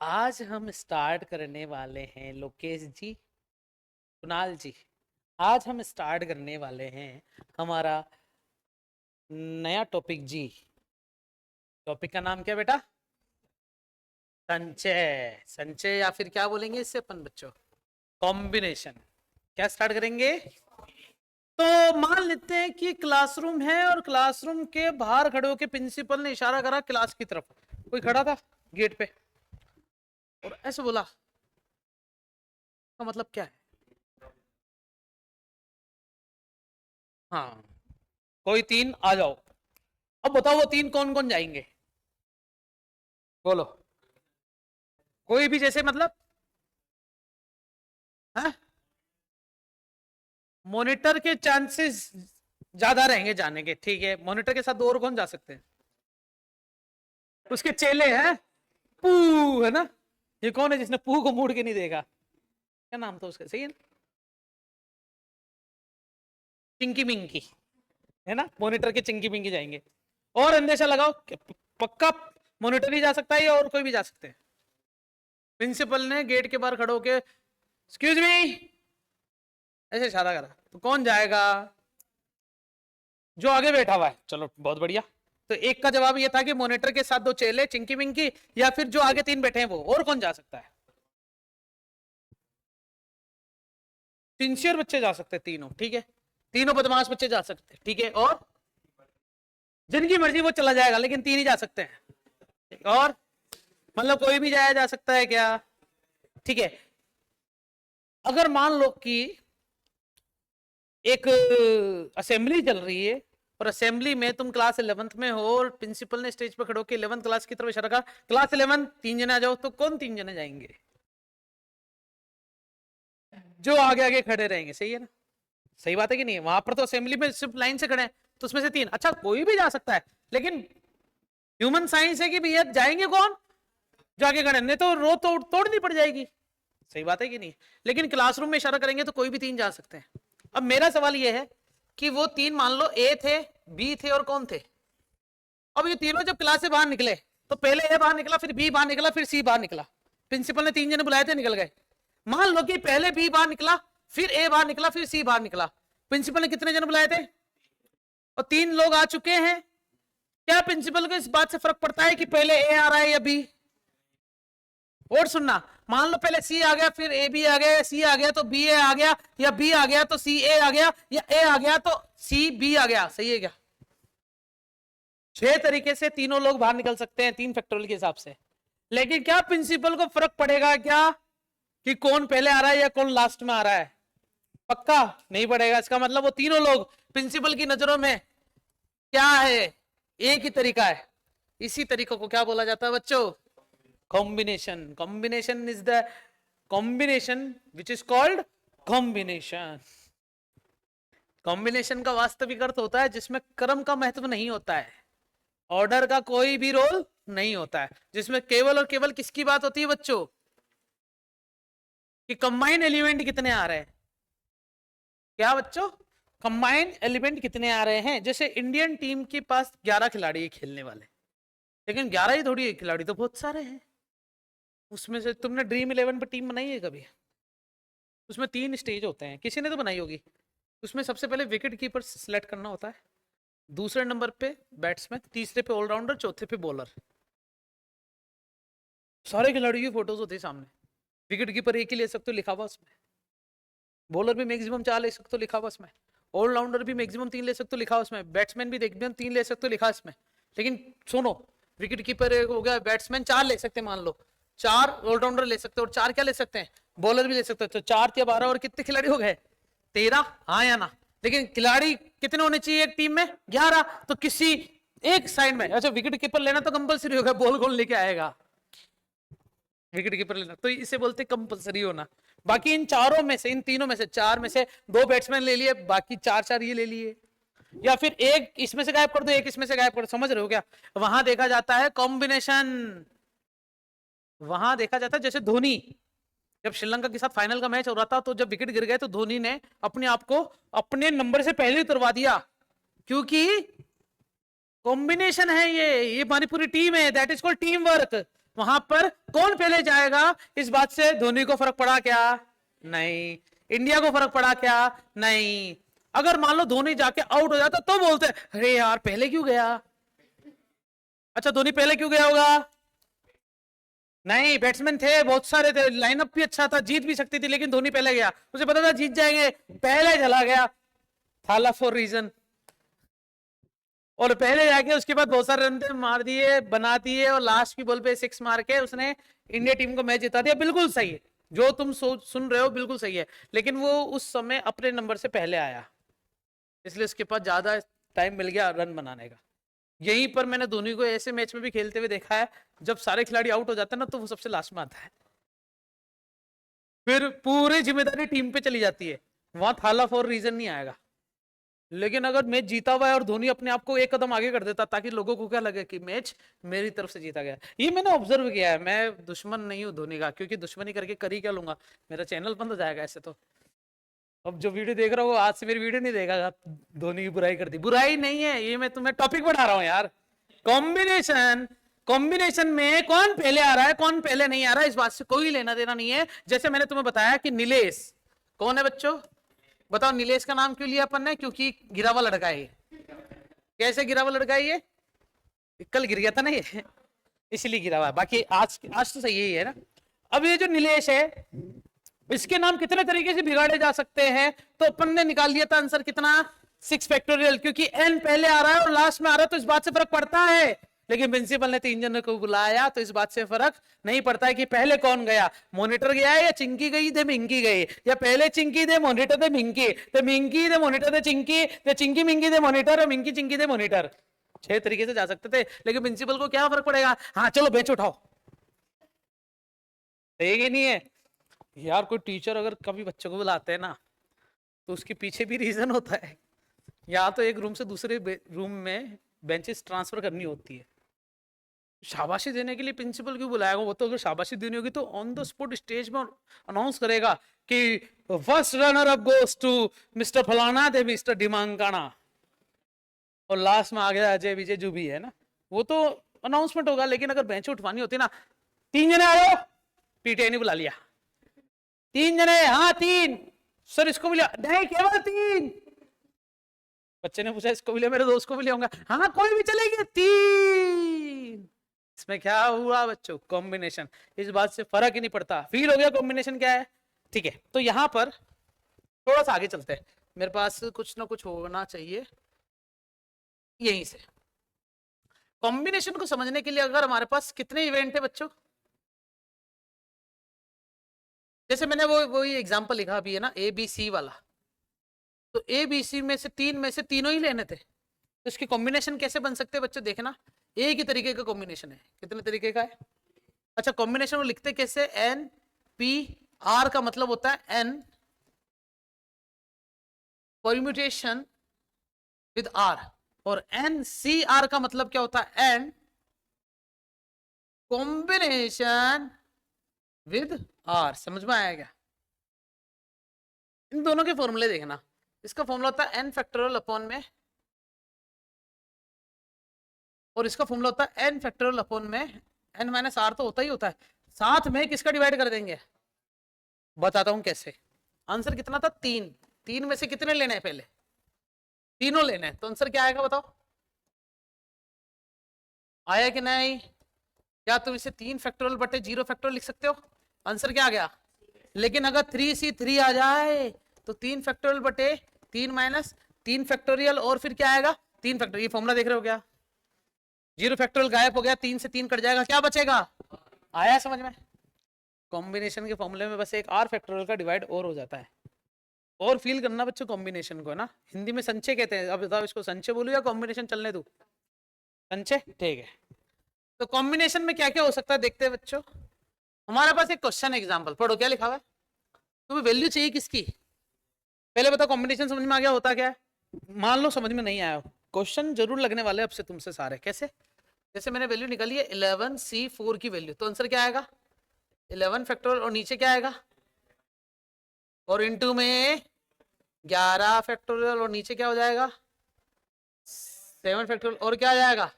आज हम स्टार्ट करने वाले हैं लोकेश जी, कुणाल जी। आज हम स्टार्ट करने वाले हैं हमारा नया टॉपिक जी। टॉपिक का नाम क्या बेटा? संचय। संचय या फिर क्या बोलेंगे इससे अपन बच्चों? कॉम्बिनेशन। क्या स्टार्ट करेंगे? तो मान लेते हैं कि क्लासरूम है और क्लासरूम के बाहर खड़े होकर प्रिंसिपल ने इशारा करा क्लास की तरफ। कोई खड़ा था गेट पे और ऐसे बोला, का मतलब क्या है? हाँ, कोई तीन आ जाओ। अब बताओ वो तीन कौन कौन जाएंगे? बोलो। कोई भी, जैसे मतलब है? मॉनिटर के चांसेस ज्यादा रहेंगे जाने के, ठीक है। मॉनिटर के साथ दो और कौन जा सकते हैं? उसके चेले हैं। पू, है ना? ये कौन है जिसने पू को मुड़ के नहीं देखा? क्या नाम था उसका, सही है ना? चिंकी मिंकी, है ना? मॉनिटर के चिंकी मिंकी जाएंगे। और अंदेशा लगाओ कि पक्का मॉनिटर ही जा सकता है या और कोई भी जा सकते हैं? प्रिंसिपल ने गेट के बाहर खड़े होके एक्सक्यूज मी ऐसे इशारा करा, तो कौन जाएगा? जो आगे बैठा हुआ है। चलो बहुत बढ़िया। तो एक का जवाब ये था कि मॉनिटर के साथ दो चेले चिंकी मिंकी, या फिर जो आगे तीन बैठे हैं वो। और कौन जा सकता है? सिंसियर बच्चे जा सकते हैं तीनों, ठीक है। तीनों बदमाश बच्चे जा सकते हैं, ठीक है। और जिनकी मर्जी वो चला जाएगा, लेकिन तीन ही जा सकते हैं। और मतलब कोई भी जाया जा सकता है क्या? ठीक है। अगर मान लो कि एक असेंबली चल रही है और असेंबली में तुम क्लास 11th में हो और प्रिंसिपल ने स्टेज पर खड़े होकर 11th क्लास की तरफ इशारा करा, क्लास 11 तीन जने आ जाओ, तो कौन तीन जने जाएंगे? जो आगे आगे खड़े रहेंगे, सही है ना? सही बात है कि नहीं? वहां पर तो असेंबली में सिर्फ लाइन से खड़े हैं, तो उसमें से तीन। अच्छा, कोई भी जा सकता है, लेकिन ह्यूमन साइंस है कि भैया जाएंगे कौन? जो आगे खड़े, नहीं तो रो तोड़नी पड़ जाएगी। सही बात है कि नहीं? लेकिन क्लासरूम में इशारा करेंगे तो कोई भी तीन जा सकते हैं। अब मेरा सवाल यह है कि वो तीन, मान लो ए थे, बी थे और कौन थे? अब ये तीनों जब क्लास से बाहर निकले, तो पहले ए बाहर निकला, फिर बी बाहर निकला, फिर सी बाहर निकला। प्रिंसिपल ने तीन जने बुलाए थे, निकल गए। मान लो कि पहले बी बाहर निकला, फिर ए बाहर निकला, फिर सी बाहर निकला। प्रिंसिपल ने कितने जने बुलाए थे? और तीन लोग आ चुके हैं। क्या प्रिंसिपल को इस बात से फर्क पड़ता है कि पहले ए आ रहा है या बी? और सुनना, मान लो पहले सी आ गया, फिर ए बी आ गया, सी आ गया तो बी ए आ गया, या बी आ गया तो सी ए आ गया, या ए आ गया तो सी बी आ गया। सही है क्या? छह तरीके से तीनों लोग बाहर निकल सकते हैं, तीन फैक्टोरियल के हिसाब से। लेकिन क्या प्रिंसिपल को फर्क पड़ेगा क्या कि कौन पहले आ रहा है या कौन लास्ट में आ रहा है? पक्का नहीं पड़ेगा। इसका मतलब वो तीनों लोग प्रिंसिपल की नजरों में क्या है? एक ही तरीका है। इसी तरीके को क्या बोला जाता है बच्चों? Combination. Combination is the combination which is called combination. Combination का वास्तविक अर्थ होता है जिसमें क्रम का महत्व नहीं होता है, ऑर्डर का कोई भी रोल नहीं होता है, जिसमें केवल और केवल किसकी बात होती है बच्चों? कि कंबाइंड एलिमेंट कितने आ रहे हैं। क्या बच्चों? कंबाइंड एलिमेंट कितने आ रहे हैं। जैसे इंडियन टीम के पास 11 खिलाड़ी है खेलने वाले, लेकिन 11 ही थोड़ी है, खिलाड़ी तो बहुत सारे हैं। उसमें से तुमने ड्रीम 11 पर टीम बनाई है कभी? उसमें 3 स्टेज होते हैं, किसी ने तो बनाई होगी। उसमें सबसे पहले विकेट कीपर सिलेक्ट करना होता है, दूसरे नंबर पे बैट्समैन, तीसरे पे ऑलराउंडर, चौथे पे बॉलर। सारे खिलाड़ियों की फोटोज होती है सामने। विकेट कीपर एक ही ले सकते हो, लिखा हुआ उसमें। बॉलर भी मैक्सिमम 4 ले सकते हो, लिखा हुआ उसमें। ऑलराउंडर भी मैक्सिमम 3 ले सकते हो, लिखा हुआ उसमें। बैट्समैन भी मैक्सिमम 3 ले सकते हो, लिखा इसमें। लेकिन सुनो, विकेट कीपर हो गया, बैट्समैन 4 ले सकते हैं मान लो, 4 ऑलराउंडर ले सकते हो, और 4 क्या ले सकते हैं? बॉलर भी ले सकते हो। तो 4 या 12 और कितने खिलाड़ी हो गए? 13। हाँ या ना? लेकिन खिलाड़ी कितने होने चाहिए एक टीम में? 11। तो किसी एक साइड में, अच्छा विकेट कीपर लेना तो कंपलसरी होगा, बॉल कौन लेके आएगा? विकेट कीपर लेना, तो इसे बोलते कंपलसरी होना। बाकी इन चारों में से, इन तीनों में से, 4 में से 2 बैट्समैन ले लिए, बाकी 4 ये ले लिए। या फिर एक इसमें से गायब कर दो, एक इसमें से गायब कर दो। समझ रहे हो क्या? वहां देखा जाता है कॉम्बिनेशन। वहां देखा जाता है, जैसे धोनी जब श्रीलंका के साथ फाइनल का मैच हो रहा था, तो जब विकेट गिर गए तो धोनी ने अपने आप को अपने नंबर से पहले उतरवा दिया, क्योंकि कॉम्बिनेशन है ये हमारी पूरी टीम है, that is called team work. वहां पर कौन पहले जाएगा इस बात से धोनी को फर्क पड़ा क्या? नहीं। इंडिया को फर्क पड़ा क्या? नहीं। अगर मान लो धोनी जाके आउट हो जाता तो बोलते अरे यार पहले क्यों गया। अच्छा धोनी पहले क्यों गया होगा? नहीं, बैट्समैन थे बहुत सारे थे, लाइनअप भी अच्छा था, जीत भी सकती थी, लेकिन धोनी पहले गया, उसे पता था जीत जाएंगे, पहले चला गया। थाला फॉर रीजन। और पहले जाके उसके बाद बहुत सारे रन मार दिए, बना दिए, और लास्ट की बॉल पे 6 मार के उसने इंडिया टीम को मैच जिता दिया। बिल्कुल सही है जो तुम सुन रहे हो, बिल्कुल सही है, लेकिन वो उस समय अपने नंबर से पहले आया, इसलिए उसके पास ज्यादा टाइम मिल गया रन बनाने का। यहीं पर मैंने धोनी को ऐसे मैच में भी खेलते हुए देखा है, जब सारे खिलाड़ी आउट हो जाते हैं ना तो वो सबसे लास्ट में आता है, फिर पूरी जिम्मेदारी टीम पे चली जाती है, वहां थाला फॉर रीजन नहीं आएगा। लेकिन अगर मैच जीता हुआ है और धोनी अपने आप को एक कदम आगे कर देता, ताकि लोगों को क्या लगे कि मैच मेरी तरफ से जीता गया। ये मैंने ऑब्जर्व किया है, मैं दुश्मन नहीं हूं धोनी का, क्योंकि दुश्मनी करके कर ही क्या लूंगा, मेरा चैनल बंद हो जाएगा ऐसे तो। अब जो वीडियो देख रहा हो आज से मेरी वीडियो नहीं देगा, धोनी की बुराई कर दी, बुराई नहीं है ये, मैं तुम्हें टॉपिक बढ़ा रहा हूं यार। कॉम्बिनेशन, कॉम्बिनेशन में कौन पहले आ रहा है कौन पहले नहीं आ रहा है इस बात से कोई लेना देना नहीं है। जैसे मैंने तुम्हें बताया कि नीलेश कौन है बच्चों, बताओ नीलेश का नाम क्यों लिया अपन ने? क्योंकि गिरा हुआ लड़का है। कैसे गिरा हुआ लड़का है ये? कल गिर गया था ना ये, इसलिए गिरा हुआ है, बाकी आज आज तो सही ही है ना। अब ये जो नीलेश है, इसके नाम कितने तरीके से बिगाड़े जा सकते हैं, तो अपन ने निकाल लिया था आंसर कितना, 6 फैक्टोरियल, क्योंकि n पहले आ रहा है और लास्ट में आ रहा है तो इस बात से फर्क पड़ता है। लेकिन प्रिंसिपल ने 3 जनों को बुलाया तो इस बात से फर्क नहीं पड़ता है कि पहले कौन गया, मॉनिटर गया है या चिंकी गई थे मिंकी गई, या पहले चिंकी थे मॉनिटर थे मिंकी, तो मिंकी थे मॉनिटर थे चिंकी, तो चिंकी मिंकी थे मॉनिटर और मिंकी चिंकी थे मॉनिटर। 6 तरीके से जा सकते थे, लेकिन प्रिंसिपल को क्या फर्क पड़ेगा, हाँ चलो बेंच उठाओ। सही नहीं है यार? कोई टीचर अगर कभी बच्चों को बुलाते हैं ना तो उसके पीछे भी रीजन होता है, या तो एक रूम से दूसरे रूम में बेंचेस ट्रांसफर करनी होती है। शाबाशी देने के लिए प्रिंसिपल क्यों बुलाएगा? वो तो अगर शाबाशी देनी होगी तो ऑन द स्पॉट स्टेज में अनाउंस करेगा कि first runner up goes to mister फलाना दे मिस्टर डिमांगाना, और लास्ट में आ गया अजय विजय जो भी है ना, वो तो अनाउंसमेंट होगा। लेकिन अगर बेंच उठवानी होती ना, 3 जने आए, पीटीआई ने बुला लिया, 3 जने, हाँ 3, सर इसको भी लिया, नहीं केवल 3। बच्चे ने पूछा इसको भी लिया, मेरे दोस्त को भी लिया, हाँ कोई भी चलेगी, 3। इसमें क्या हुआ बच्चों, कॉम्बिनेशन। इस बात से फर्क ही नहीं पड़ता, फील हो गया कॉम्बिनेशन क्या है? ठीक है, तो यहां पर थोड़ा सा आगे चलते हैं, मेरे पास कुछ ना कुछ होना चाहिए यहीं से। कॉम्बिनेशन को समझने के लिए अगर हमारे पास कितने इवेंट है बच्चों, जैसे मैंने वो एग्जांपल लिखा अभी है ना, ए बी सी वाला, तो ए बी सी में से 3 में से तीनों ही लेने थे, तो इसके कॉम्बिनेशन कैसे बन सकते हैं बच्चों? देखना, एक ही तरीके का कॉम्बिनेशन है, कितने तरीके का है? अच्छा कॉम्बिनेशन को लिखते कैसे? एन पी आर का मतलब होता है एन परम्यूटेशन विद आर, और एन सी आर का मतलब क्या होता है? N combination with R. समझ में आया क्या? इन दोनों के फॉर्मूले देखना, इसका फॉर्मूला होता है एन फैक्टोरियल अपॉन में, और इसका फॉर्मूला होता है एन फैक्टोरियल अपॉन में एन माइनस आर, तो होता ही होता है, साथ में किसका डिवाइड कर देंगे? बताता हूं कैसे। आंसर कितना था? 3। 3 में से कितने लेने हैं? पहले तीनों लेने हैं, तो आंसर क्या आएगा बताओ? आया कि नहीं? क्या तुम इसे 3 फैक्टोरियल बटे 0 फैक्टोरियल लिख सकते हो? आंसर क्या आ गया? लेकिन अगर 3C3 आ जाए तो 3 फैक्टोरियल बटे 3 माइनस 3 फैक्टोरियल, और फिर क्या आएगा? 3 फैक्टोरियल। ये फॉर्मूला देख रहे हो क्या? 0 फैक्टोरियल गायब हो गया, 3 से 3 कट जाएगा, क्या बचेगा? आया समझ में? कॉम्बिनेशन के फॉर्मूले में बस एक आर फैक्टोरियल का डिवाइड और हो जाता है। और फील करना बच्चों कॉम्बिनेशन को ना, हिंदी में संचय कहते हैं। अब बताओ इसको संचय बोलूं या कॉम्बिनेशन चलने दूं? संचय, ठीक है। तो कॉम्बिनेशन में क्या क्या हो सकता है देखते हैं बच्चों। हमारे पास एक क्वेश्चन एग्जांपल पढ़ो, क्या लिखा हुआ है? तुम्हें वैल्यू चाहिए किसकी? पहले बताओ कॉम्बिनेशन समझ में आ गया होता क्या है? मान लो समझ में नहीं आया, क्वेश्चन जरूर लगने वाले अब से तुमसे सारे। कैसे? जैसे मैंने वैल्यू निकाली है 11C4 की वैल्यू, तो आंसर क्या आएगा? 11 फैक्टोरियल, और नीचे क्या आएगा? और इनटू में 11 फैक्टोरियल, और नीचे क्या हो जाएगा? 7 फैक्टोरियल, और क्या आ जाएगा?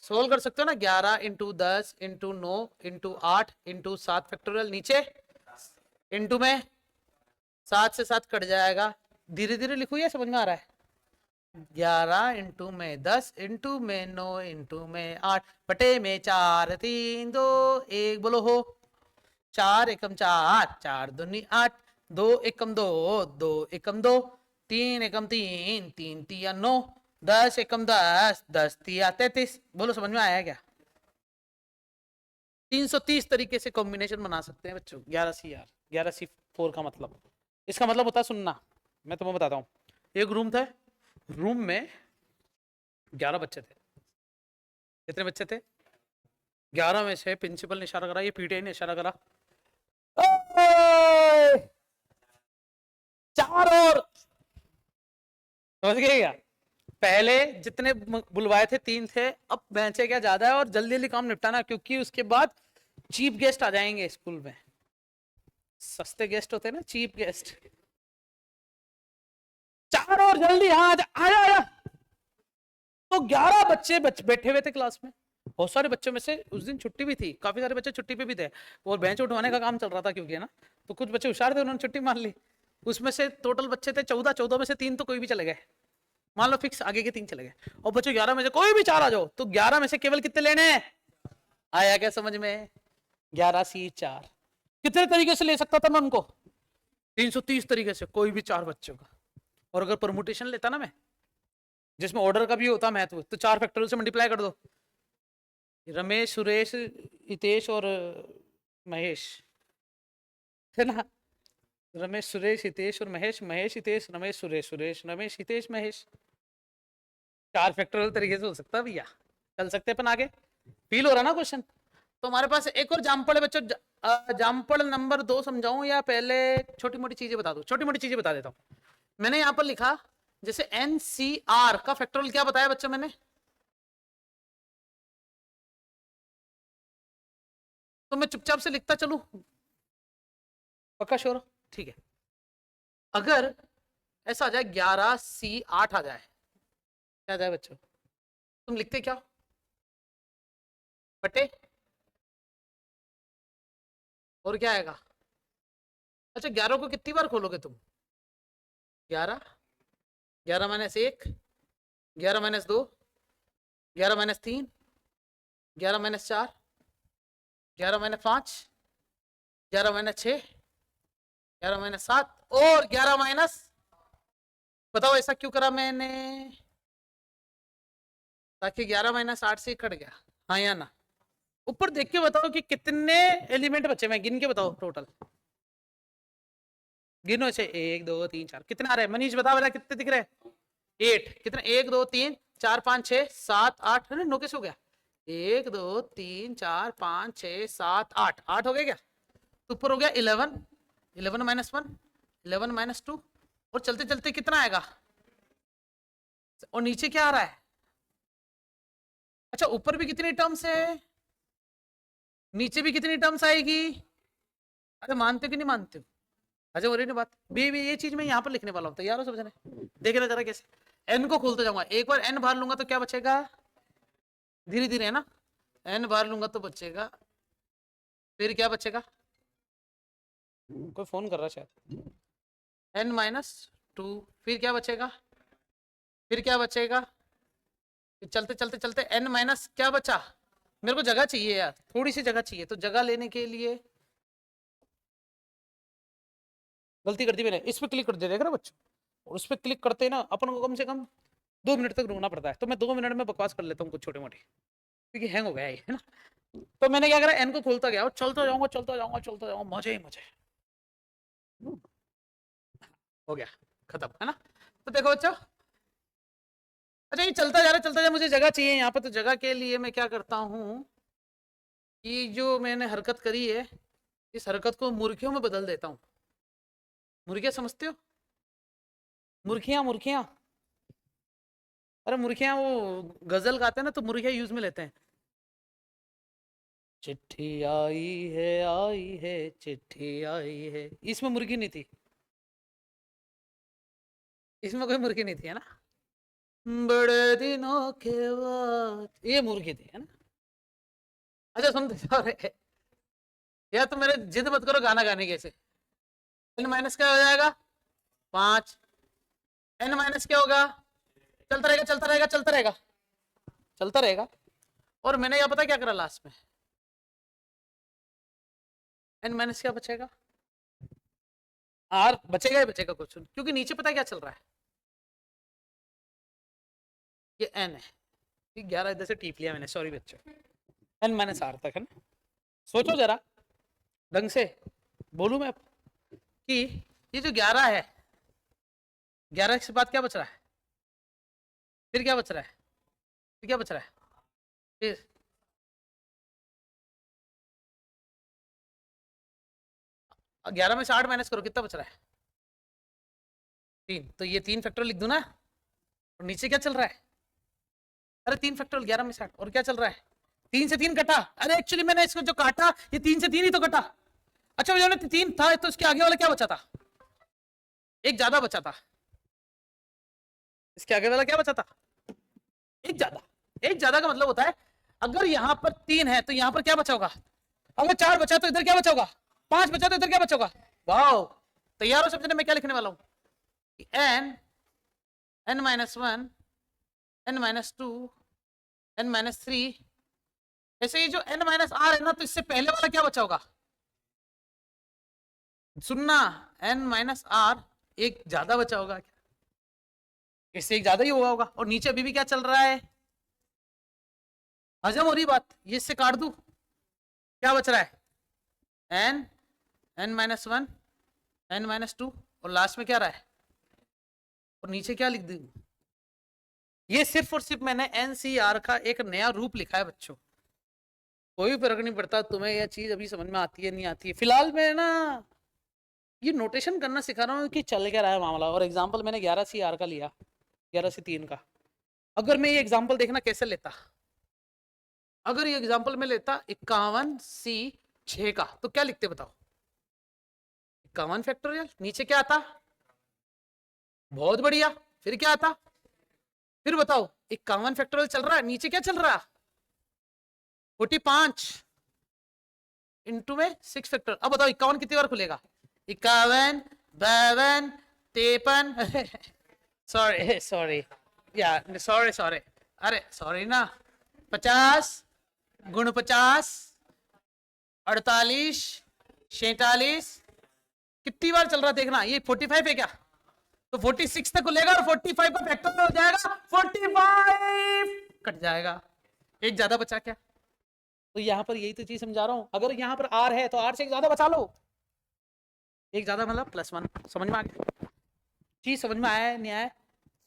सोल्व कर सकते हो ना, 11 into 10 into 9 into 8 into 7 factorial, नीचे इंटू में 7 से 7 कट जाएगा, धीरे धीरे लिखो, ये समझ में आ रहा है? 11 इंटू में 10 इंटू में 9 इंटू में 8 बटे में 4 3 2 1, बोलो हो। 4 एकम 4, 4 दूनी 8, 2 एकम 2, 2 एकम 2, 3 एकम 3, 3 तिया 9, 10 एकम 10, 10 तिया 33। बोलो समझ में आया क्या? 330 तरीके से कॉम्बिनेशन बना सकते हैं बच्चों 11 CR 11C4 का मतलब, इसका मतलब होता है, सुनना मैं तुम्हें बताता हूँ। एक रूम था, रूम में 11 बच्चे थे। कितने बच्चे थे? 11 में से प्रिंसिपल ने इशारा करा, ये पीटीआई ने इशारा करा, 4 और। समझ गए क्या? पहले जितने बुलवाए थे 3 थे, अब बेंचे क्या ज्यादा है, और जल्दी जल्दी काम निपटाना, क्योंकि उसके बाद चीफ गेस्ट आ जाएंगे स्कूल में। सस्ते गेस्ट होते हैं ना, चीप गेस्ट। 4 और जल्दी, हाँ आजा आजा। तो 11 बच्चे बैठे हुए थे क्लास में। बहुत सारे बच्चों में से उस दिन छुट्टी भी थी, काफी सारे बच्चे छुट्टी पे भी थे, और बेंच उठवाने का काम चल रहा था क्योंकि है ना, तो कुछ बच्चे होशियार थे, उन्होंने छुट्टी मान ली। उसमें से टोटल बच्चे थे 14, 14 में से 3 तो कोई भी चले गए, मान लो फिक्स, आगे के 3 चले गए, और बच्चों 11 में से कोई भी 4 आ जाओ, तो 11 में से केवल कितने लेने हैं? आया क्या समझ में? 11C4। कितने तरीके से ले सकता था मैं उनको? 330 तरीके से, कोई भी 4 बच्चों का। और अगर परमुटेशन लेता ना मैं, जिसमें ऑर्डर का भी होता महत्व, तो 4 फैक्टोरियल से मल्टीप्लाई कर दो। रमेश, सुरेश, हितेश और महेश, है ना? रमेश, सुरेश, हितेश और महेश, महेश, हितेश, रमेश, सुरेश, सुरेश, रमेश, हितेश, महेश। 4 फैक्टोरियल तरीके से हो सकता है भैया। चल सकते अपन आगे? फील हो रहा ना क्वेश्चन? तो हमारे पास एक और जामपड़ है बच्चों, जामपड़ नंबर 2 समझाऊं या पहले छोटी मोटी चीजें बता दूं? छोटी मोटी चीजें बता देता हूं। मैंने यहां पर लिखा, जैसे NCR का फैक्टोरियल क्या बताया बच्चों मैंने? तो मैं चुपचाप से लिखता चलूं? पक्का श्योर? ठीक है। अगर ऐसा आ जाए 11C8 आ जाए, क्या आ जाए बच्चों? तुम लिखते क्या? बटे, और क्या आएगा? अच्छा, 11 को कितनी बार खोलोगे तुम? 11, 11 minus 1, 11 minus 2, 11 minus 3, 11 minus 4, 11 minus 5, 11 minus 6, 11 minus 7 और 11 माइनस, बताओ ऐसा क्यों करा मैंने? ताकि 11 माइनस 8 से कट गया, हाँ या ना? ऊपर देख के बताओ कि कितने एलिमेंट बचे, मैं गिन के बताओ टोटल। गिनो से 1 2 3 4, कितने आ रहे हैं मनीष? बता बेटा कितने दिख रहे हैं? 8। कितने? 1 2 3 4 5 6 7 8, है ना? 9 कैसे हो गया? 1 2 3 4 5 6 7 8, 8 हो गया क्या? तो ऊपर हो गया 11, 11 माइनस 1, 11 माइनस 2, और चलते चलते कितना आएगा? और नीचे क्या आ रहा है? अच्छा, ऊपर भी कितनी टर्म्स है, नीचे भी कितनी टर्म्स आएगी? अरे मानते हो कि नहीं मानते हो? अच्छा, हो रही ना बात? भी ये चीज मैं यहाँ पर लिखने वाला हूँ, तैयार हो सब जने? देखना जरा कैसे। एन को खोलते जाऊंगा, एक बार एन बाहर लूंगा तो क्या बचेगा? धीरे धीरे, है ना? एन बाहर लूंगा तो बचेगा, फिर क्या बचेगा? कोई फोन कर रहा है शायद। एन माइनस 2, फिर क्या बचेगा? फिर क्या बचेगा? फिर चलते चलते चलते एन माइनस क्या बचा? मेरे को जगह चाहिए यार, थोड़ी सी जगह चाहिए, तो जगह लेने के लिए गलती कर दी मैंने, इस पे क्लिक कर दिया, देख रहे हो बच्चों? और उस पर क्लिक करते ना अपन को कम से कम 2 मिनट तक रुकना पड़ता है, तो मैं 2 मिनट में बकवास कर लेता हूँ कुछ छोटे मोटे, क्योंकि हैंग हो गया है ना। तो मैंने क्या करा, एन को खोलता गया और चलता जाऊंगा चलता जाऊंगा चलता जाऊंगा, मजे ही मजे। हो गया, खत्म, है ना? तो देखो बच्चों, अच्छा ये चलता जा रहा है चलता जा, मुझे जगह चाहिए यहाँ पे, तो जगह के लिए मैं क्या करता हूँ कि जो मैंने हरकत करी है, इस हरकत को मुर्गियों में बदल देता हूँ। मुर्गियां समझते हो? मुर्गियां, मुर्गियां, अरे मुर्गियां वो गजल गाते हैं ना, तो मुर्गियां यूज में लेते हैं। चिट्ठी आई है चिट्ठी आई है, इसमें मुर्गी नहीं थी, इसमें कोई मुर्गी नहीं थी, है ना? बड़े दिनों के बाद, ये मुर्गी थी है ना। अच्छा सुनते अरे यार तुम मेरे जिद मत करो गाना गाने के। एन माइनस क्या हो जाएगा 5, एन माइनस क्या होगा, चलता रहेगा चलता रहेगा चलता रहेगा चलता रहेगा। और मैंने यहाँ पता क्या करा लास्ट में, एन माइनस क्या बचेगा, आर बचेगा ही बचेगा कुछ, क्योंकि नीचे पता क्या चल रहा है, ये एन है, ये 11 इधर से टीप लिया मैंने, सॉरी बच्चों, एन माइनस आर तक है ना। सोचो जरा ढंग से, बोलूं मैं कि ये जो 11 है, 11 के बाद क्या बच रहा है, फिर क्या बच रहा है, फिर क्या बच रहा है, फिर 11 में से 8 माइनस करो, कितना बच रहा है 3। तो ये 3 फैक्टोरियल लिख दूं ना। और नीचे क्या चल रहा है, अरे 3 फैक्टोरियल 11 में से 8, और क्या चल रहा है 3 से 3 कटा। अरे एक्चुअली मैंने इसको जो काटा ये 3 से 3 ही तो कटा। अच्छा जो 3 था तो इसके आगे वाला क्या बचा था, एक ज्यादा बचा था, इसके आगे वाला क्या बचा था, एक ज्यादा। एक ज्यादा का मतलब होता है अगर यहां पर 3 है तो यहां पर क्या बचा होगा, अगर 4 बचा तो इधर क्या बचा होगा, 5 बचा तो इधर क्या बचा होगा। वाओ, तैयार हो समझने, मैं क्या लिखने वाला हूं, N, N minus 1, N minus 2, N minus 3। ऐसे ही जो एन माइनस आर है ना, तो इससे पहले वाला क्या बचा होगा, सुनना, एन माइनस आर एक ज्यादा बचा होगा, इससे एक ज्यादा ही हुआ होगा। और नीचे अभी भी क्या चल रहा है, हजम हो रही बात, ये इससे काट दू, क्या बच रहा है N, N minus 1, N minus 2, और लास्ट में क्या रहा है, और नीचे क्या लिख दूं। ये सिर्फ और सिर्फ मैंने एनसीआर का एक नया रूप लिखा है बच्चों, कोई फर्क नहीं पड़ता तुम्हें यह चीज अभी समझ में आती है नहीं आती है। फिलहाल मैं ना ये नोटेशन करना सिखा रहा हूँ कि चल क्या रहा है मामला। और एग्जाम्पल मैंने 11 CR का लिया, 11 से 3 का। अगर मैं ये एग्जाम्पल देखना कैसे लेता, अगर ये एग्जाम्पल में लेता 51C6 का, तो क्या लिखते बताओ, 51 फैक्टोरियल, नीचे क्या आता, बहुत बढ़िया, फिर क्या आता, फिर बताओ 51 फैक्टोरियल चल रहा है, नीचे क्या चल रहा, 45 इंटू में 6 फैक्टोरियल। अब बताओ 51 कितनी बार खुलेगा, 51, 52, 53 सॉरी सॉरी या सॉरी सॉरी, अरे सॉरी ना, 50 गुण 50, 48, 46, कितनी बार चल रहा देखना, ये 45 है क्या, तो 46 तक खुलेगा और 45 का फैक्टर हो जाएगा 45, कट जाएगा, एक ज्यादा बचा क्या। तो यहां पर यही तो चीज समझा रहा हूं, अगर यहां पर आर है तो आर से एक ज्यादा बचा लो, एक ज्यादा मतलब +1, समझ में आ गया, चीज समझ में आया नहीं आया,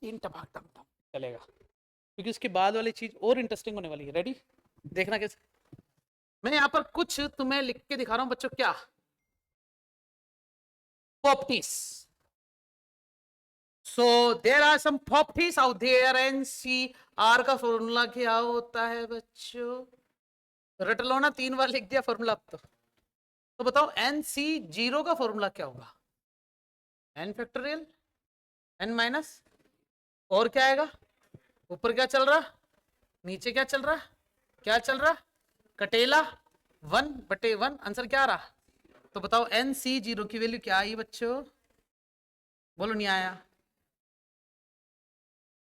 3 टपाक टम टम चलेगा, क्योंकि उसके बाद वाली चीज और इंटरेस्टिंग होने वाली है। रेडी, देखना कैसे, मैं यहां पर कुछ तुम्हें लिख के दिखा रहा हूं बच्चों, क्या properties. So there are some properties out there, NCR का फॉर्मूला क्या होता है बच्चों, रट लो ना, 3 बार लिख दिया फॉर्मूला अब तो बताओ NC0 का फॉर्मूला क्या होगा, n फैक्टोरियल, n माइनस, और क्या आएगा, ऊपर क्या चल रहा, नीचे क्या चल रहा, क्या चल रहा, कटेला 1/1, आंसर क्या आ रहा। तो बताओ NC0 की वैल्यू क्या आई बच्चों, बोलो, नहीं आया,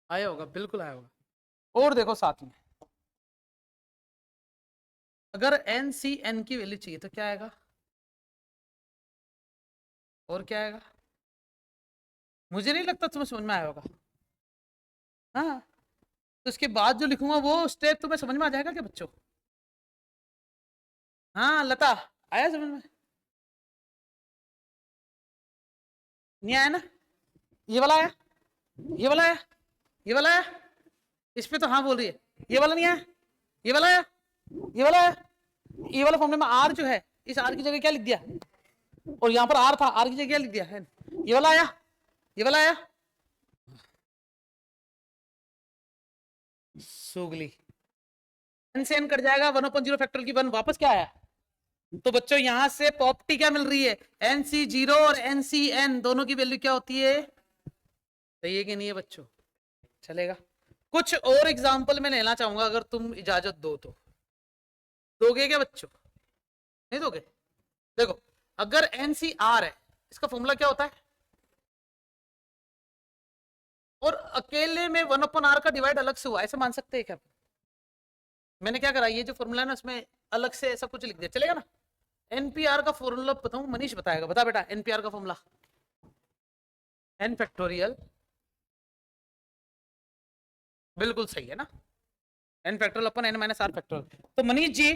आया होगा, बिल्कुल आया होगा। और देखो साथ में, अगर NCN की वैल्यू चाहिए तो क्या आएगा, और क्या आएगा, मुझे नहीं लगता तुम्हें समझ में आया होगा। हाँ, तो इसके बाद जो लिखूंगा वो स्टेप तुम्हें समझ में आ जाएगा क्या बच्चों। हाँ लता, आया समझ में, नहीं आया ना, ये वाला आया, ये वाला आया, ये वाला आया, इस पे तो हाँ बोल रही है, ये वाला नहीं आया, ये वाला आया, ये वाला आया, ये वाला फॉर्मूले में आर जो है, इस आर की जगह क्या लिख दिया, और यहां पर आर था, आर की जगह क्या लिख दिया है, ये वाला आया, ये वाला आया, सुगली, n से n कट जाएगा, 1/0 फैक्टोरियल की 1 वापस क्या आया। तो बच्चों यहां से प्रॉपर्टी क्या मिल रही है, NC0 और NCN दोनों की वैल्यू क्या होती है, सही है कि नहीं है बच्चों, चलेगा। कुछ और एग्जाम्पल मैं लेना चाहूंगा, अगर तुम इजाजत दो तो। दोगे क्या बच्चों? नहीं दोगे? देखो, अगर एनसीआर है, इसका फॉर्मूला क्या होता है? और अकेले में 1/r का डिवाइड अलग से हुआ, ऐसे मान सकते हैं क्या? मैंने क्या करा, ये जो फॉर्मूला है ना, उसमें अलग से ऐसा कुछ लिख दिया, चलेगा ना? एनपीआर का फॉर्मूला बताऊं? मनीष बताएगा, बता बेटा एनपीआर का फॉर्मूला। एन फैक्टोरियल, बिल्कुल सही है ना? एन फैक्टोरियल अपन एन माइनस आर फैक्टोरियल। तो मनीष जी,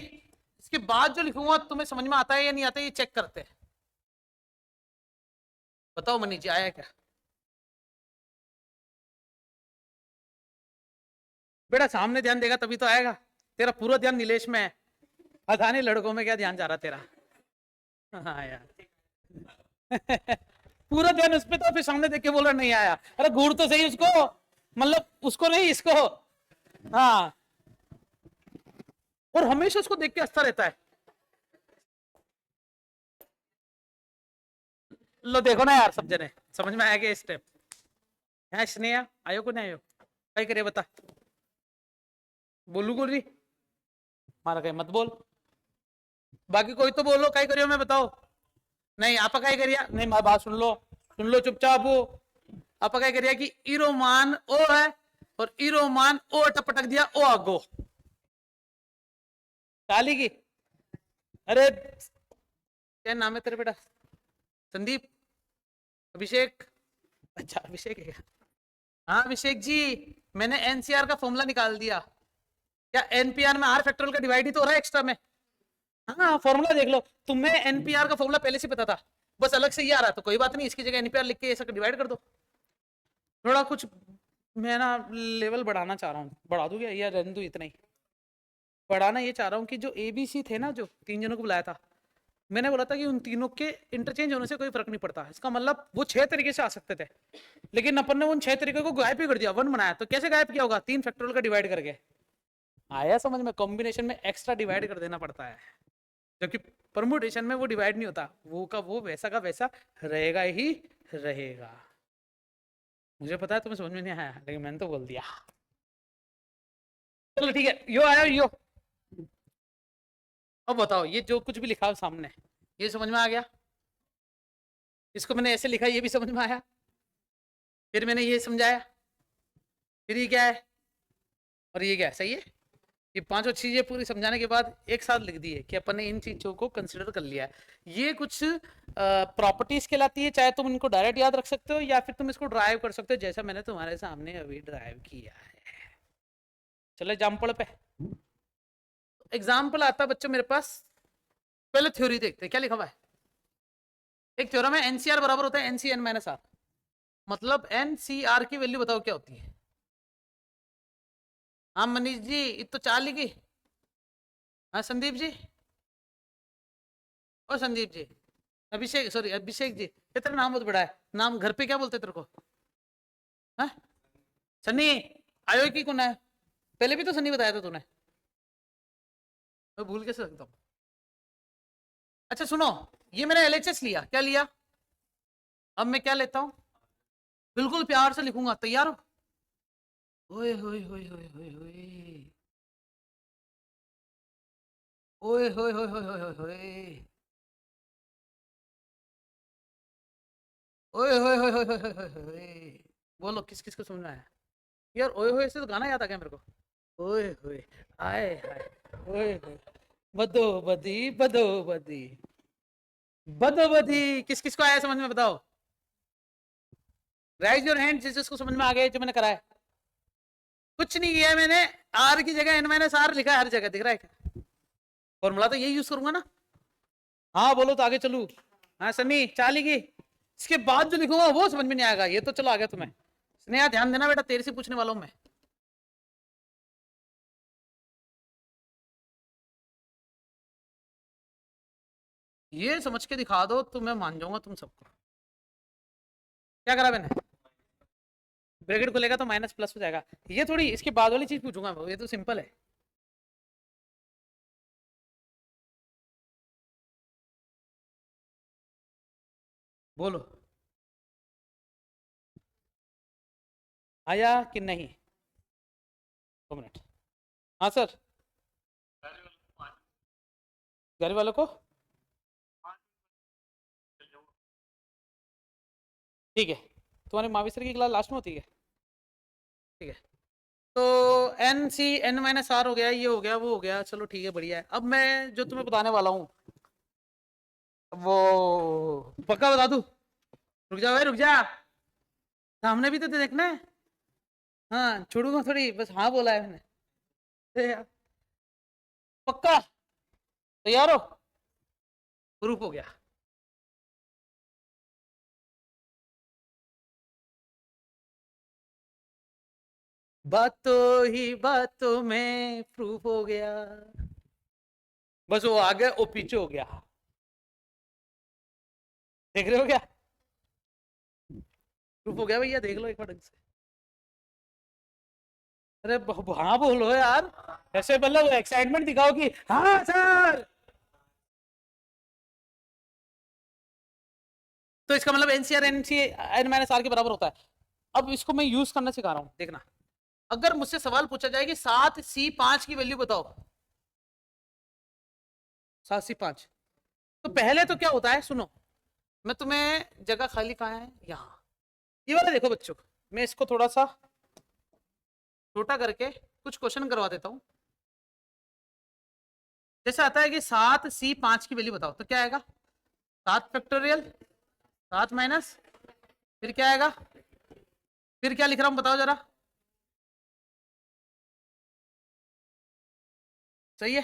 इसके बाद जो लिखूंगा तुम्हें समझ में आता है या नहीं आता है, ये चेक करते हैं। बताओ मनीष जी, आया क्या? बेटा सामने ध्यान देगा तभी तो आएगा। तेरा पूरा ध्यान नीलेश में है, पता नहीं लड़कों में क्या ध्यान जा रहा तेरा। हाँ यार। पूरा ध्यान उस पे, तो फिर सामने देख के बोल रहा नहीं आया। अरे घूर तो सही उसको, मतलब उसको नहीं, इसको। हाँ, और हमेशा उसको देख के हंसता रहता है। लो देखो ना यार, सब जने समझ में आया कि स्टेप यहाँ स्नेहा आयो को नहीं आयो? कहीं करे बता, बोलू गोरी मारा कहीं मत बोल। बाकी कोई तो बोलो, कहीं करियो मैं बताओ। नहीं आप कहीं करिया नहीं, मारी बात सुन लो चुपचाप हो। आप कहीं करिया कि इरोमान ओ है और इरोमान ओ टपटक दिया ओ आगो काली की। अरे क्या नाम है तेरे बेटा? संदीप? अभिषेक? अच्छा अभिषेक है क्या? हाँ अभिषेक जी, मैंने एनसीआर का फॉर्मूला निकाल दिया। क्या एनपीआर में आर फैक्टोरियल का डिवाइड ही तो हो रहा है एक्स्ट्रा में। हाँ फॉर्मूला देख लो, तुम्हें एनपीआर का फॉर्मूला पहले से पता था, बस अलग से ये आ रहा, तो कोई बात नहीं, इसकी जगह एनपीआर लिख के ऐसा डिवाइड कर दो। थोड़ा कुछ मैं ना लेवल बढ़ाना चाह रहा हूँ, बढ़ा दूं क्या या रहने दूं इतना ही? बढ़ाना ये चाह रहा हूँ कि जो एबीसी थे ना, जो 3 जनों को बुलाया था, मैंने बोला था कि उन तीनों के इंटरचेंज होने से कोई फर्क नहीं पड़ता। इसका मतलब वो 6 तरीके से आ सकते थे, लेकिन अपन ने उन 6 तरीके को गायब ही कर दिया, 1 बनाया। तो कैसे गायब किया होगा? 3 फैक्टोरियल का डिवाइड करके। आया समझ में? कॉम्बिनेशन में एक्स्ट्रा डिवाइड कर देना पड़ता है, जबकि परमुटेशन में वो डिवाइड नहीं होता, वो का वो वैसा का वैसा रहेगा ही रहेगा। मुझे पता है तुम्हें समझ में नहीं आया, लेकिन मैंने तो बोल दिया। चलो ठीक है, यो आया यो। अब बताओ, ये जो कुछ भी लिखा है सामने, ये समझ में आ गया? इसको मैंने ऐसे लिखा, ये भी समझ में आया? फिर मैंने ये समझाया, फिर ये क्या है और ये क्या है, सही है? ये पांचों चीजें पूरी समझाने के बाद एक साथ लिख दी है कि अपन ने इन चीजों को कंसिडर कर लिया है। ये कुछ प्रॉपर्टीज कहलाती है, चाहे तुम इनको डायरेक्ट याद रख सकते हो या फिर तुम इसको ड्राइव कर सकते हो, जैसा मैंने तुम्हारे सामने अभी ड्राइव किया है। चलो एग्जाम्पल पे, एग्जाम्पल आता बच्चों मेरे पास। पहले थ्योरी देखते हैं क्या लिखा हुआ है। एक थ्योरम है, एनसीआर बराबर होता है एनसी एन माइनस आर। मतलब एनसीआर की वैल्यू बताओ क्या होती है? हाँ मनीष जी, ये तो 4 लिखी। हाँ संदीप जी, और संदीप जी, अभिषेक, सॉरी अभिषेक जी, ये तेरा नाम बहुत बड़ा है, नाम घर पे क्या बोलते तेरे को? हाँ सन्नी, आयो की कौन है? पहले भी तो सन्नी बताया था तूने, मैं भूल कैसे सकता हूँ? अच्छा सुनो, ये मैंने एलएचएस लिया, क्या लिया? अब मैं क्या लेता हूँ? बिल्कुल प्यार से लिखूंगा, तैयार हो? ओए होए होए होए होए होए, ओए होए होए होए होए होए, ओए होए होए होए होए होए होए। बोलो किस किस को समझ में आया? यार ओए होए से तो गाना याद आ गया मेरे को। ओए होए, आए हाय, ओए होए, बदो बदी बदो बदी, बदो बदी। किस किस को आया समझ में, बताओ? राइज योर हैंड जिस जिसको समझ में आ गया जो मैंने करा है। कुछ नहीं किया मैंने, आर की जगह एन माइनस आर लिखा है, हर जगह दिख रहा है क्या? फॉर्मूला तो यही यूज करूंगा ना। हाँ बोलो तो आगे चलू। हाँ सन्नी चाली की, इसके बाद जो लिखूंगा वो समझ में नहीं आएगा, ये तो चलो आ गया तुम्हें। स्नेहा ध्यान देना बेटा, तेरे से पूछने वाला हूं मैं। ये समझ के दिखा दो तो मैं मान जाऊंगा तुम सबको। क्या करा मैंने? ब्रैकेट खुलेगा तो माइनस प्लस हो जाएगा। ये थोड़ी इसके बाद वाली चीज पूछूंगा, ये तो सिंपल है। बोलो आया कि नहीं? 2 मिनट। हाँ सर, घर वालों को ठीक है। तुम्हारे महाविश्र की क्लास लास्ट में होती है, ठीक है। तो N C N minus R हो गया, ये हो गया, वो हो गया, चलो ठीक है, बढ़िया है। अब मैं जो तुम्हें बताने वाला हूँ वो पक्का बता दूं? रुक जा भाई, रुक जा, सामने भी तो देखना है। हाँ, छोड़ूंगा थोड़ी, बस हाँ बोला है मैंने। अरे यार, पक्का तैयार हो? प्रूफ हो गया। बातों ही बातों में प्रूफ हो गया। बस वो आगे वो पीछे हो गया। देख रहे हो क्या? प्रूफ हो गया भैया, देख लो एक बार ढंग से। अरे हाँ बोलो यार, ऐसे मतलब एक्साइटमेंट दिखाओ कि हाँ सर। तो इसका मतलब NCR NC N minus R के बराबर होता है। अब इसको मैं यूज करना सिखा रहा हूं, देखना। अगर मुझसे सवाल पूछा जाए कि 7C5 की वैल्यू बताओ, 7C5, तो पहले तो क्या होता है, सुनो। मैं तुम्हें जगह खाली कहाँ है, यहाँ। ये वाला देखो बच्चों, मैं इसको थोड़ा सा छोटा करके कुछ क्वेश्चन करवा देता हूं। जैसे आता है कि 7C5 की वैल्यू बताओ, तो क्या आएगा? 7 फैक्टोरियल, 7 माइनस, फिर क्या आएगा? फिर क्या लिख रहा हूं बताओ जरा। सही है।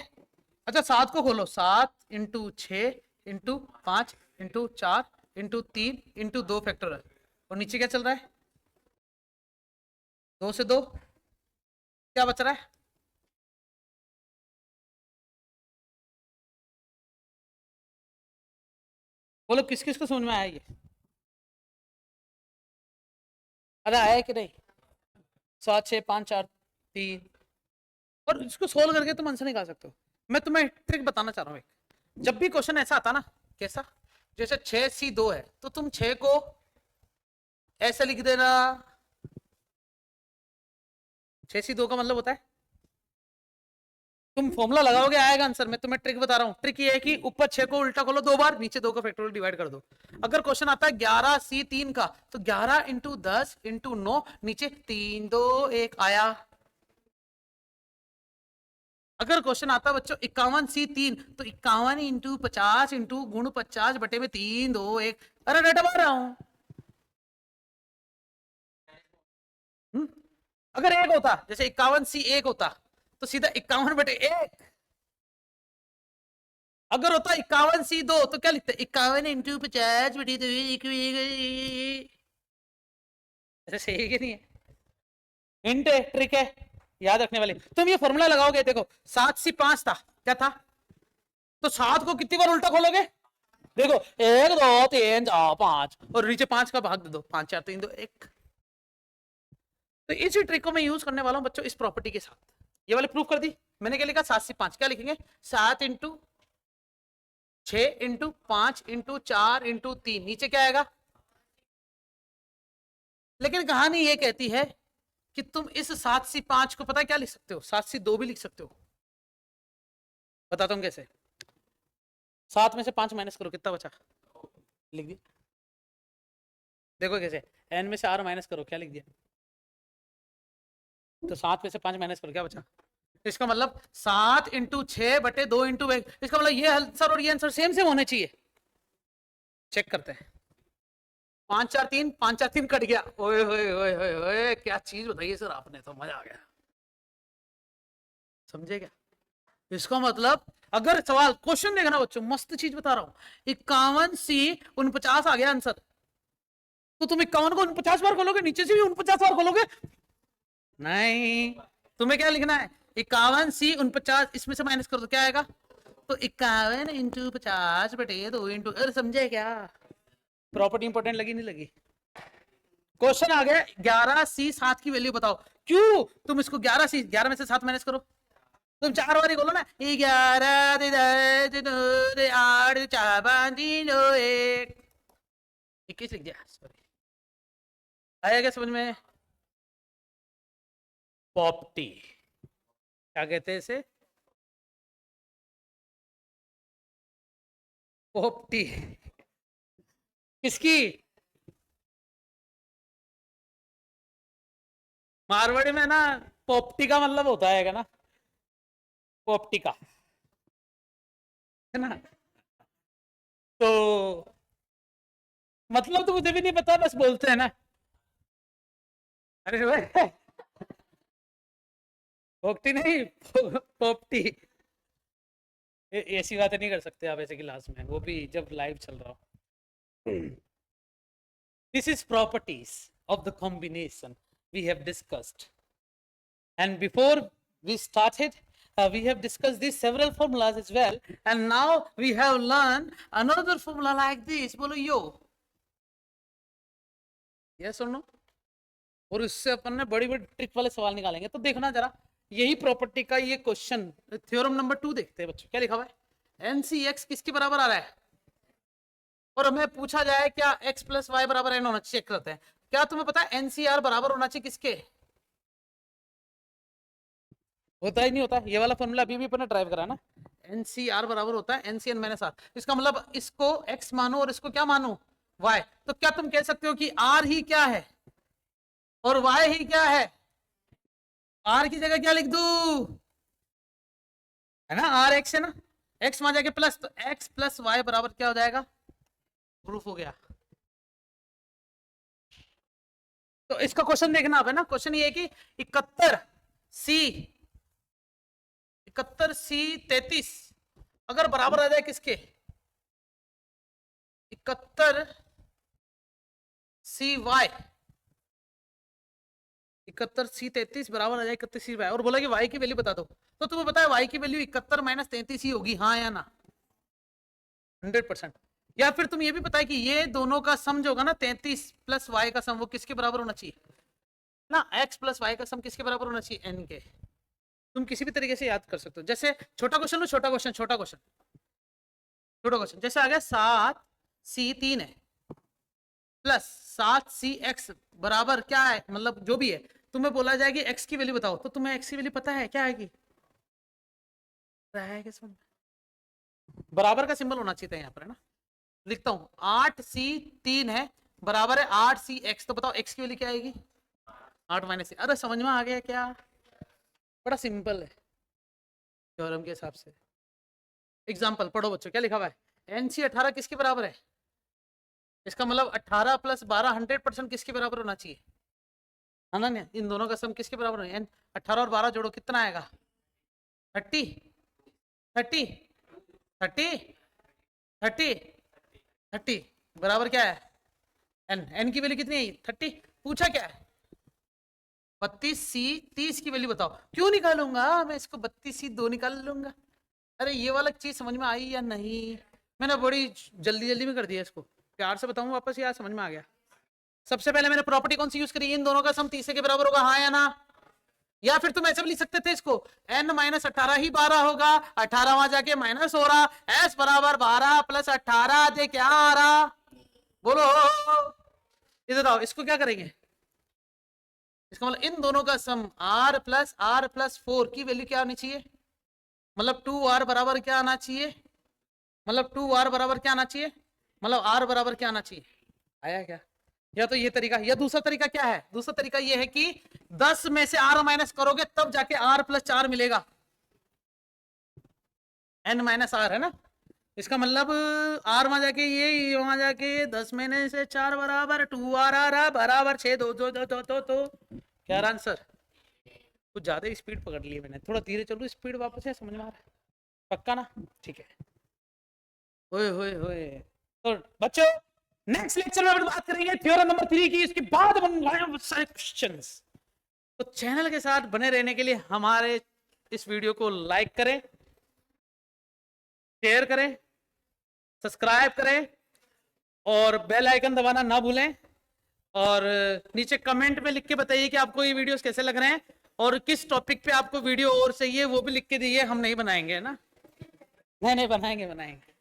अच्छा, 7 को खोलो, 7 × 6 × 5 × 4 × 3 × 2 फैक्टोरियल, और नीचे क्या चल रहा है? 2 से 2, क्या बच रहा है? बोलो किस किस को समझ में आया ये? अरे आया कि नहीं? 7 6 5 4 3, और इसको सोल्व करके तुम आंसर निकाल सकते हो। मैं तुम्हें ट्रिक बताना चाह रहा हूँ एक। जब भी क्वेश्चन ऐसा आता ना, कैसा, जैसे 6C2 है, तो तुम 6 को ऐसे लिख देना। 6C2 का मतलब होता है, तुम फॉर्मूला लगाओगे आएगा आंसर। मैं तुम्हें ट्रिक बता रहा हूँ। ट्रिक ये है कि ऊपर 6 को उल्टा खोलो 2 बार, नीचे 2 का फैक्टोरियल डिवाइड कर दो। अगर क्वेश्चन आता है 11C3 का, तो 11 × 10 × 9, नीचे 3 2 1 आया। अगर क्वेश्चन आता है बच्चों 51C3, तो 51 × 50 × 50 बटे में 3 2 1। अरे डेटा मार रहा हूं। अगर एक होता, जैसे 51C1 होता, तो सीधा 51/1। अगर होता 51C2, तो क्या लिखते? 51 × 50 बटे 2। ऐसे सही है कि नहीं है? हिंट है, ट्रिक है, याद रखने वाली। तुम ये फॉर्मूला लगाओगे, देखो 7C5 था, क्या था? तो 7 को कितनी बार उल्टा खोलोगे? देखो 1 2 3 4 5, और नीचे 5 का भाग दे दो, 5 4 3 2 1। तो इसी ट्रिक को मैं यूज करने वाला हूं बच्चों, इस प्रॉपर्टी के साथ। ये वाले प्रूफ कर दी मैंने। क्या लिखा? 7C5, क्या लिखेंगे? 7 × 6 × 5 × 4 × 3, नीचे क्या आएगा? लेकिन कहानी ये कहती है कि तुम इस 7C5 को पता है क्या लिख सकते हो? 7C2 भी लिख सकते हो। बताता हूं कैसे। 7 में से 5 माइनस करो, कितना बचा? लिख दिया। देखो कैसे, n में से r माइनस करो, क्या लिख दिया? तो 7 में से 5 माइनस करो, क्या बचा? इसका मतलब 7 × 6/2 × 1। इसका मतलब ये आंसर और ये आंसर सेम सेम होने चाहिए। चेक करते हैं। 5 4 3, 5 4 3 कट गया। ओए होए होए होए होए, क्या चीज बताइए सर आपने, तो मजा आ गया। समझे क्या? इसका मतलब, अगर सवाल क्वेश्चन देखना बच्चों, मस्त चीज बता रहा हूं। 51C49 आ गया आंसर, तो तुम 51 को 49 बार खोलोगे, नीचे से भी 49 बार खोलोगे? नहीं, तुम्हें क्या लिखना है? 51C49, इसमें से माइनस कर दो, क्या आएगा? तो 51 × 50/2 अरे समझे क्या? प्रॉपर्टी इंपॉर्टेंट लगी नहीं लगी? क्वेश्चन आ गया 11C7 की वैल्यू बताओ। क्यों? तुम इसको 11 में से 7 माइनस करो, तुम 4 बार ही बोलो ना, 11 8 4 5 3 2 1। 21 लिख दिया, सॉरी। आया क्या समझ में? पॉप्टी। क्या कहते हैं इसे? पोपटी। किसकी? मारवाड़ी में ना पोपटी का मतलब होता है ना, पोपटी का, है ना? तो मतलब तो मुझे भी नहीं पता, बस बोलते हैं ना। अरे भाई पोपटी नहीं, पोपटी। ऐसी बातें नहीं कर सकते आप ऐसे क्लास में, वो भी जब लाइव चल रहा हो। This is properties of the combination we have discussed. And before we started, we have discussed these several formulas as well. And now we have learned another formula like this. बोलो यो। Yes or no? और इससे अपन ने बड़ी बड़ी trick वाले सवाल निकालेंगे। तो देखना जरा, यही प्रॉपर्टी का ये क्वेश्चन, थ्योरम नंबर 2 देखते हैं बच्चों। क्या लिखा हुआ है? NCX किसके बराबर आ रहा है? और हमें पूछा जाए क्या x प्लस वाई बराबर n होना चाहिए, चेक करते हैं। क्या तुम्हें पता है NCR बराबर होना चाहिए किसके? होता ही नहीं होता। ये वाला फॉर्मूला अभी भी अपने ड्राइव करा ना, NCR बराबर होता है NCN माइनस R। इसका मतलब इसको x मानो और इसको क्या मानो? y। तो क्या तुम कह सकते हो कि R ही क्या है और y ही क्या है? R की जगह क्या लिख दू, है ना? R x है ना, x वहां जाके प्लस, तो x प्लस वाई बराबर क्या हो जाएगा? प्रूफ हो गया। तो इसका क्वेश्चन देखना आप, है ना? क्वेश्चन ये है कि 71C33 अगर बराबर आ जाए किसके? 71CY, 71C33 बराबर आ जाए 31CY, और बोला कि y की वैल्यू बता दो। तो तुम्हें पता है y की वैल्यू 71 माइनस 33 ही होगी, हाँ या ना? 100%। या फिर तुम ये भी पता है कि ये दोनों का सम जो होगा ना, 33 प्लस वाई का सम, वो किसके बराबर होना चाहिए ना? x प्लस वाई का सम किसके बराबर होना चाहिए? n के। तुम किसी भी तरीके से याद कर सकते हो। जैसे छोटा क्वेश्चन लो, छोटा क्वेश्चन जैसे आ गया 7C3 है प्लस 7CX बराबर क्या है, मतलब जो भी है, तुम्हें बोला जाए कि x की वैल्यू बताओ, तो तुम्हें x की वैल्यू पता है क्या आएगी? बराबर का सिंबल होना चाहिए था यहाँ पर, है ना? लिखता हूं 8C3 है बराबर है 8CX, तो बताओ x की वैल्यू क्या आएगी? 8 माइनस सी। अरे समझ में आ गया क्या? बड़ा सिंपल है थ्योरम के हिसाब से। एग्जाम्पल पढ़ो बच्चों, क्या लिखा हुआ है? NC 18 किसके बराबर है? इसका मतलब 18 प्लस 12 100% किसके बराबर होना चाहिए, है ना? इन दोनों का सम किसके बराबर है? 18 और 12 जोड़ो, कितना आएगा? 30 30 30 30 30 बराबर क्या है? n की वैल्यू कितनी है? 30। पूछा क्या है? 32C30 की वैल्यू बताओ। क्यों निकालूंगा मैं इसको? 32C2 निकाल लूंगा। अरे ये वाला चीज समझ में आई या नहीं? मैंने बड़ी जल्दी में कर दिया इसको, प्यार से बताऊं वापस, यार समझ में आ गया? सबसे पहले मैंने प्रॉपर्टी कौन सी यूज करी? इन दोनों का सम 30 के बराबर होगा, हाँ या ना? या फिर तुम ऐसे भी लिख सकते थे इसको, n माइनस 18 ही 12 होगा, 18 वहां जाके माइनस हो रहा, s बराबर 12 प्लस 18 दे क्या आ रहा? बोलो इधर आओ, इसको क्या करेंगे? इसका मतलब इन दोनों का सम r प्लस 4 की वैल्यू क्या आनी चाहिए? मतलब 2r बराबर क्या आना चाहिए? मतलब 2r बराबर क्या आना चाहिए? मतलब r बराबर क्या आना चाहिए? आया क्या? या तो ये तरीका, या दूसरा तरीका क्या है? दूसरा तरीका ये है कि 10 में से r माइनस करोगे तब जाके r प्लस 4 मिलेगा, n माइनस r, है ना? इसका मतलब r वहां जाके ये वहां जाके 10 में से 4 बराबर 2r आ रहा बराबर 6 2 2 2 2 तो क्या आंसर? कुछ ज्यादा ही स्पीड पकड़ ली मैंने, थोड़ा धीरे चलो, स्पीड वापस है, समझ में आ रहा है? पक्का ना? ठीक है। होए होए होए। तो बच्चों नेक्स्ट लेक्चर में अपन बात करेंगे थ्योरम नंबर 3 की, इसके बाद अपन लाएंगे सारे क्वेश्चंस। तो चैनल के साथ बने रहने के लिए हमारे इस वीडियो को लाइक करें, शेयर करें, सब्सक्राइब करें और बेल आइकन दबाना ना भूलें। और नीचे कमेंट में लिख के बताइए कि आपको ये वीडियोस कैसे लग रहे हैं और किस टॉपिक पे आपको वीडियो और चाहिए, वो भी लिख के दीजिए। हम नहीं बनाएंगे, है ना? नहीं बनाएंगे।